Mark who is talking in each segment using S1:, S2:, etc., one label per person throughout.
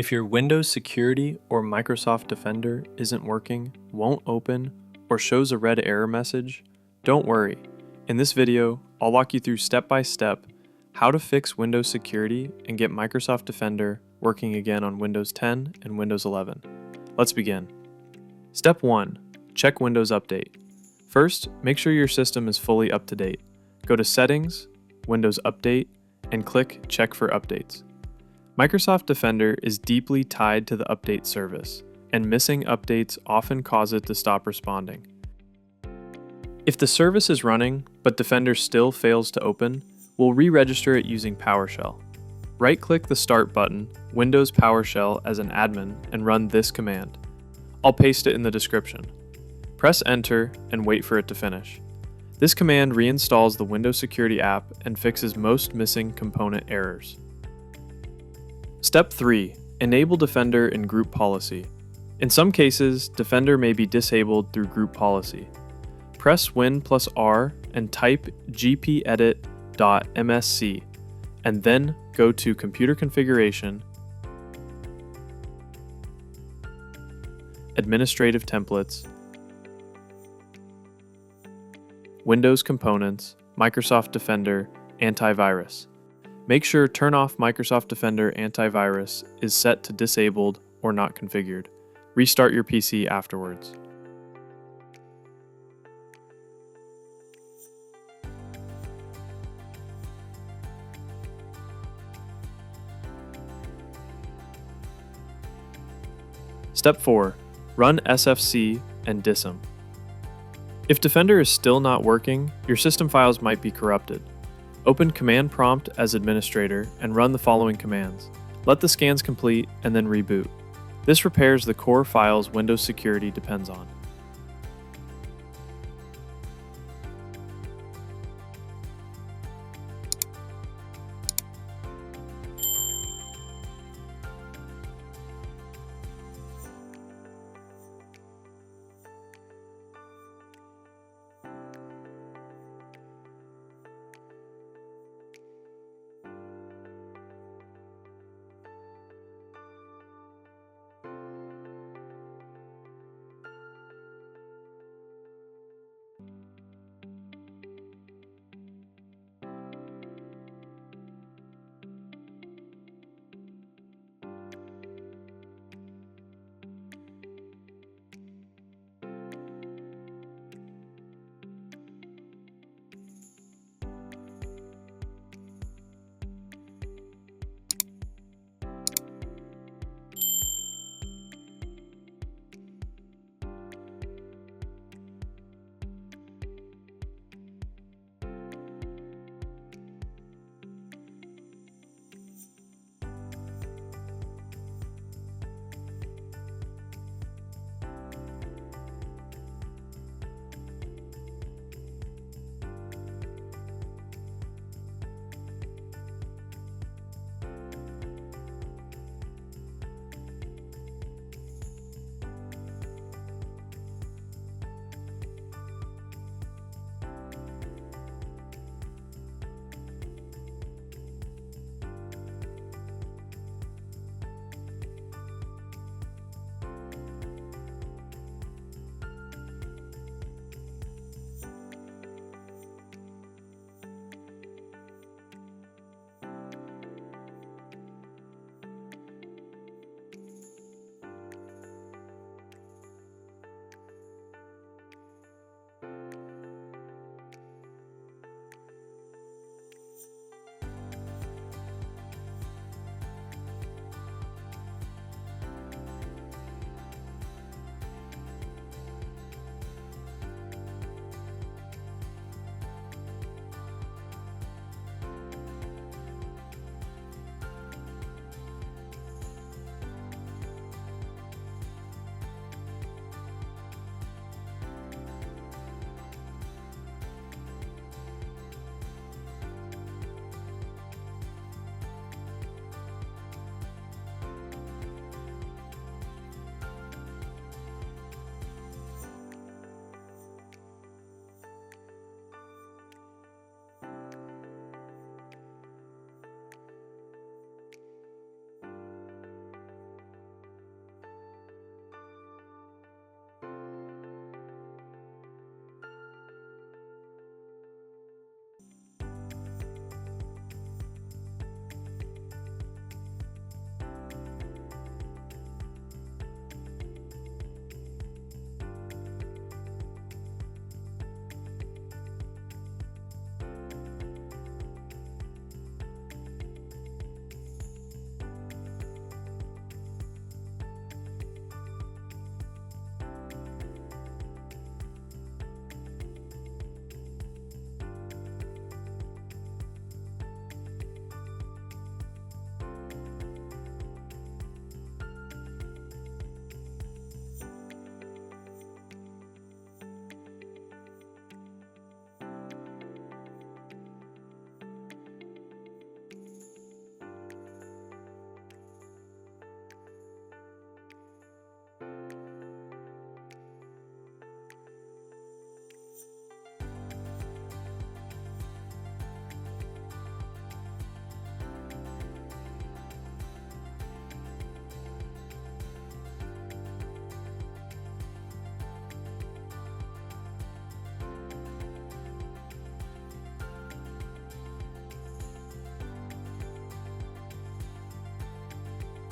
S1: If your Windows Security or Microsoft Defender isn't working, won't open, or shows a red error message, don't worry. In this video, I'll walk you through step by step how to fix Windows Security and get Microsoft Defender working again on Windows 10 and Windows 11. Let's begin. Step 1. Check Windows Update. First, make sure your system is fully up to date. Go to Settings, Windows Update, and click Check for Updates. Microsoft Defender is deeply tied to the update service, and missing updates often cause it to stop responding. If the service is running, but Defender still fails to open, we'll re-register it using PowerShell. Right-click the Start button, Windows PowerShell as an admin, and run this command. I'll paste it in the description. Press Enter and wait for it to finish. This command reinstalls the Windows Security app and fixes most missing component errors. Step 3. Enable Defender in Group Policy. In some cases, Defender may be disabled through Group Policy. Press Win+R and type gpedit.msc, and then go to Computer Configuration, Administrative Templates, Windows Components, Microsoft Defender, Antivirus. Make sure Turn Off Microsoft Defender Antivirus is set to Disabled or not configured. Restart your PC afterwards. Step 4. Run SFC and DISM. If Defender is still not working, your system files might be corrupted. Open Command Prompt as administrator and run the following commands. Let the scans complete and then reboot. This repairs the core files Windows Security depends on.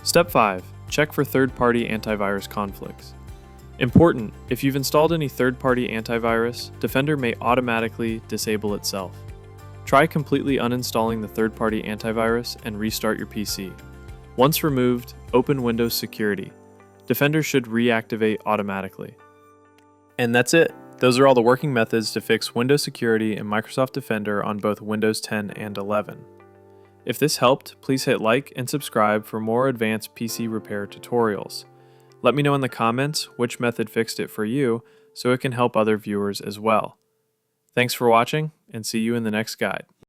S1: Step 5. Check for third-party antivirus conflicts. Important, if you've installed any third-party antivirus, Defender may automatically disable itself. Try completely uninstalling the third-party antivirus and restart your PC. Once removed, open Windows Security. Defender should reactivate automatically. And that's it. Those are all the working methods to fix Windows Security in Microsoft Defender on both Windows 10 and 11. If this helped, please hit like and subscribe for more advanced PC repair tutorials. Let me know in the comments which method fixed it for you so it can help other viewers as well. Thanks for watching, and see you in the next guide.